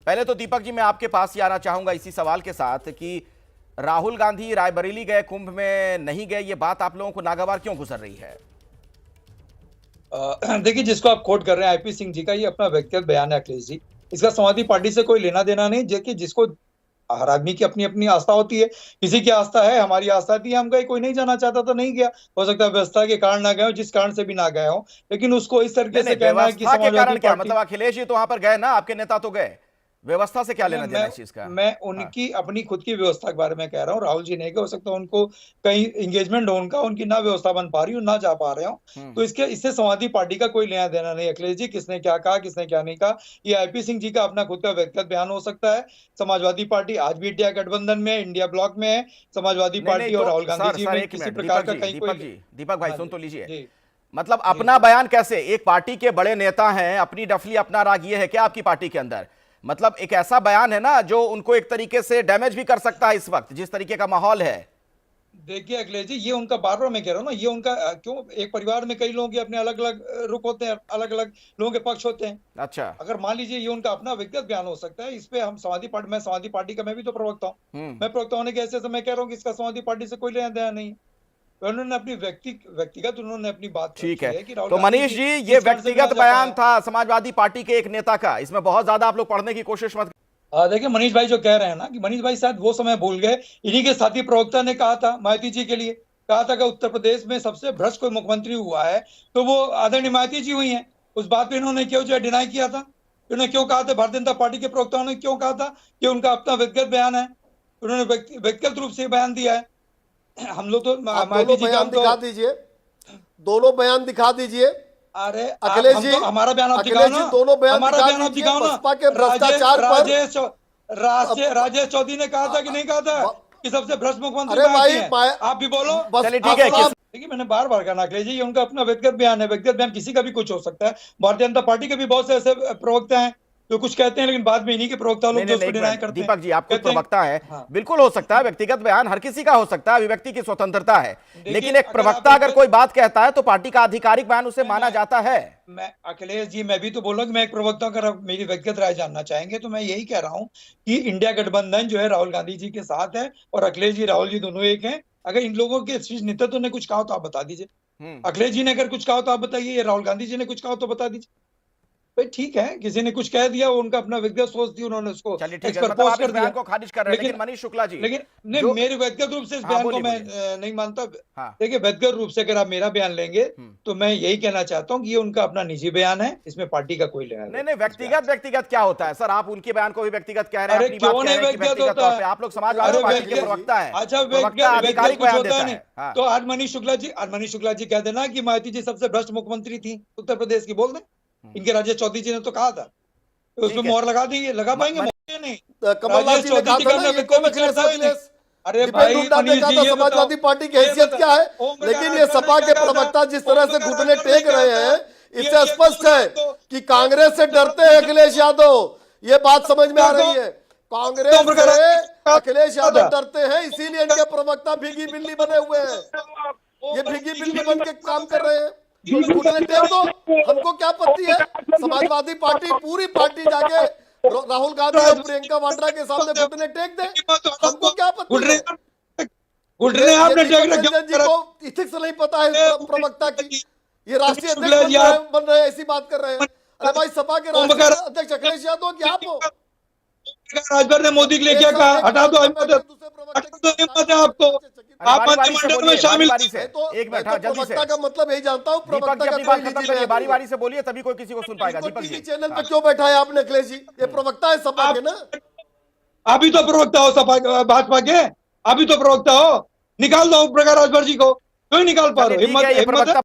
पहले तो दीपक जी मैं आपके पास ही आना चाहूंगा इसी सवाल के साथ कि राहुल गांधी रायबरेली गए, कुंभ में नहीं गए, ये बात आप लोगों को नागवार क्यों गुजर रही है? देखिए, जिसको आप कोट कर रहे हैं आईपी सिंह जी का, ये अपना व्यक्तिगत बयान है अखिलेश जी। इसका समाजवादी पार्टी से कोई लेना देना नहीं। जो कि जिसको हर आदमी की अपनी अपनी आस्था होती है, किसी की आस्था है, हमारी आस्था थी, हम गए। कोई नहीं जाना चाहता तो नहीं गया, हो सकता है व्यवस्था के कारण ना गए हो, जिस कारण से भी ना गए हो। लेकिन उसको इस तरीके नहीं से कहना है कि व्यवस्था के कारण समाजवादी क्या पार्टी, मतलब? अखिलेश जी तो वहां पर गए ना, आपके नेता तो गए, व्यवस्था से क्या लेना देना इस चीज का? मैं हाँ। उनकी अपनी खुद की व्यवस्था के बारे में कह रहा हूँ। राहुल जी नहीं गए, हो सकता है उनको कहीं एंगेजमेंट हो उनका, उनकी ना व्यवस्था बन पा रही हो, ना जा पा रहे हो। तो इससे समाजवादी पार्टी का कोई लेना देना नहीं। अखिलेश जी किसने क्या कहा, किसने क्या नहीं कहा, ये आईपी सिंह जी का अपना खुद का व्यक्तिगत बयान हो सकता है। समाजवादी पार्टी आज भी इंडिया गठबंधन में, इंडिया ब्लॉक में है। समाजवादी नहीं नहीं पार्टी और तो राहुल गांधी सर जी सर में एक किसी मिनट, प्रकार दीपक का जी, कहीं कोई। दीपक भाई हाँ सुन जी, तो लीजिए। जी मतलब जी अपना बयान कैसे, एक पार्टी के बड़े नेता हैं, अपनी डफली अपना राग, ये है क्या आपकी पार्टी के अंदर? मतलब एक ऐसा बयान है ना जो उनको एक तरीके से डैमेज भी कर सकता है इस वक्त जिस तरीके का माहौल है। देखिए अखिलेश जी, ये उनका बार बार मैं कह रहा हूँ ना, ये उनका क्यों, एक परिवार में कई लोगों के अपने अलग अलग रुख होते हैं, अलग अलग लोगों के पक्ष होते हैं। अच्छा। अगर मान लीजिए ये उनका अपना व्यक्तिगत बयान हो सकता है, इस पे हम समाजवादी पार्टी, मैं समाजवादी पार्टी का मैं भी तो प्रवक्ता हूँ। हम्म। मैं प्रवक्ता होने के ऐसे मैं कह रहा हूँ कि इसका समाजवादी पार्टी से कोई लेना देना नहीं है। तो उन्होंने अपनी व्यक्तिगत उन्होंने अपनी बात ठीक रखी है। है कि राहुल तो गांधी मनीष जी जी, ये जिस कारण से भी ना व्यक्तिगत जा बयान पाया। था समाजवादी पार्टी के एक नेता का, इसमें बहुत ज्यादा आप लोग पढ़ने की कोशिश मत। देखिए मनीष भाई जो कह रहे हैं ना, कि मनीष भाई शायद वो समय भूल गए। इन्हीं के साथी प्रवक्ता ने कहा था मायावती जी के लिए, कहा था कि उत्तर प्रदेश में सबसे भ्रष्ट कोई मुख्यमंत्री हुआ है तो वो आदरणीय मायावती जी हुई हैं। उस बात पे इन्होंने क्यों जो है डिनाई किया था? इन्होंने क्यों कहा था, भारतीय जनता पार्टी के प्रवक्ताओं ने क्यों कहा था कि उनका अपना व्यक्तिगत बयान है? उन्होंने व्यक्तिगत रूप से बयान दिया है। हम लोग तो आप मायावती दोनों जी का बयान हम तो, दिखा दीजिए, दोनों बयान दिखा दीजिए। अरे अखिलेश हम जी, तो हमारा बयान आप दिखाओ अखिलेश ना, जी दोनों बयान हमारा दिखा बयान आप दीजिए। दिखाओ ना। बसपा के राजेश भ्रष्टाचार पर राजेश राजेश चौधरी ने कहा था कि नहीं कहा था कि सबसे भ्रष्ट मुख्यमंत्री अरे मायावती भाई हैं? आप भी बोलो। बस चलिए ठीक आप है। बोलो। किस देखिए मैंने बार बार कहा अखिलेश जी, ये उनका अपना व्यक्तिगत बयान है। व्यक्तिगत बयान किसी का भी कुछ हो सकता है। भारतीय जनता पार्टी के भी बहुत से ऐसे प्रवक्ता हैं जो कुछ कहते हैं, लेकिन बाद में इन्हीं के प्रवक्ता नहीं लोग जो नहीं नहीं उसको एक डिनाई मिनट, करते हैं, दीपक जी आप खुद कहते हैं। प्रवक्ता है, हाँ बिल्कुल हो सकता है व्यक्तिगत बयान हर किसी का हो सकता है, अभिव्यक्ति की स्वतंत्रता है। देखिए, लेकिन एक अगर आप प्रवक्ता अगर व्यक्तिगत, कोई बात कहता है तो पार्टी का आधिकारिक बयान उसे माना जाता है। मैं अखिलेश जी, मैं भी तो बोल रहा हूँ कि मैं एक प्रवक्ता हूं। अगर आप मेरी व्यक्तिगत राय जानना चाहेंगे तो मैं यही कह रहा हूँ कि इंडिया गठबंधन जो है राहुल गांधी जी के साथ है, और अखिलेश जी राहुल जी दोनों एक हैं। अगर इन लोगों के शीर्ष नेतृत्व ने कुछ कहा तो आप बता दीजिए। हम्म। अखिलेश जी ने अगर कुछ कहा तो आप बताइए, या राहुल गांधी जी ने कुछ कहा तो बता दीजिए। भाई ठीक है, किसी ने कुछ कह दिया, वो उनका अपना व्यक्तिगत सोच थी, उन्होंने उसको चलिए ठीक एक्स है, पर मतलब पोस्ट आप इस कर बयान दिया। को खारिज कर रहे हैं, लेकिन लेकिन मनीष शुक्ला जी लेकिन नहीं, जो, मेरे व्यक्तिगत रूप से इस हाँ बयान को बोलिए मैं बोलिए। नहीं मानता। हाँ। देखिए व्यक्तिगत रूप से अगर आप मेरा बयान लेंगे तो मैं यही कहना चाहता हूँ कि ये उनका अपना निजी बयान है, इसमें पार्टी का कोई लेना नहीं देना नहीं, इस बयान से। व्यक्तिगत क्या होता है सर? आप उनके बयान को भी व्यक्तिगत कह रहे हैं, अरे अपनी बात क्यों कह नहीं रहे हैं कि व्यक्तिगत व्यक्तिगत होता तौर है? पे आप लोग समाजवादी अरे पार्टी के व्यक्तिगत, प्रवक्ता हैं, अच्छा प्रवक्ता व्यक्तिगत आधिकारिक कुछ बयान होता देता नहीं। है। हाँ। तो आज मनीष शुक्ला जी कह देना कि मायावती जी सबसे भ्रष्ट मुख्यमंत्री थी उत्तर प्रदेश की, बोल दें। इनके राजेश चौधरी जी ने तो कहा था, तो उसमें ठीक है। मोहर लगा देंगे, लगा पाएंगे? मोहर नहीं। कमलनाथ राजेश जी ने चौधरी कहा जी था का ना, अपना ये व्यक्तिगत कौन विचार अखिलेश था ही नहीं। अखिलेश अरे दीपेंद्र भाई हुड्डा ने मनीष कहा जी था ये बताओ, समाजवादी पार्टी की ये हैसियत बता, क्या है। ओम प्रकाश लेकिन ये राजभर ने सपा क्या के कहा था? प्रवक्ता जिस ओम तरह से प्रकाश घुटने राजभर ने टेक क्या रहे कहा हैं, था? इससे ये स्पष्ट कौन है आपको कि कांग्रेस से डरते हैं अखिलेश यादव। ये बात समझ में आ रही है, ओम कांग्रेस प्रकाश से कहा अखिलेश यादव था? डरते हैं, इसीलिए इनके प्रवक्ता भीगी बिल्ली बने हुए हैं। ये भीगी बिल्ली बन के काम कर रहे हैं। घुटने टेक दो, हमको क्या आपत्ति है। समाजवादी पार्टी पूरी पार्टी जाके राहुल गांधी और प्रियंका वाड्रा के सामने घुटने टेक दे, हमको क्या आपत्ति है। घुटने ये आपने टेक दीपक रखे। रंजन जी को इथिक्स नहीं पता है प्रवक्ता की। ये राष्ट्रीय अध्यक्ष शुक्ला जी आप बन रहे हैं, ऐसी बात कर रहे हैं। अरे भाई, सपा के ओम राष्ट्रीय प्रकाश अध्यक्ष अखिलेश यादव की आप हो। राजभर ने मोदी के लिए एक क्या कहा? एक हटा दो प्रवक्ता हिम्मत, बैठ के दूसरे प्रवक्ता हटा की दो हिम्मत है आपको। अरे आप बारी बारी से मंत्रिमंडल में बोलिए, बारी शामिल। बारी से। एक मैं मिनट, तो हाँ जल्दी से। प्रवक्ता का मतलब यही जानता हूँ, दीपक प्रवक्ता जी का अपनी कोई बात खत्म निजी करिए, बयान बारी नहीं है। बारी से बोलिए, तभी कोई किसी को सुन पाएगा। इनको दीपक टीवी जी। चैनल पे हाँ। क्यों बैठा है आपने अखिलेश जी? ये प्रवक्ता है सपा के ना। आप भी तो प्रवक्ता हो सपा भाजपा के, आप भी तो प्रवक्ता हो। निकाल दो ओम प्रकाश राजभर जी को, क्यों निकाल पा चलिए रहे हो? ठीक है, ये हिम्मत है। प्रवक्ता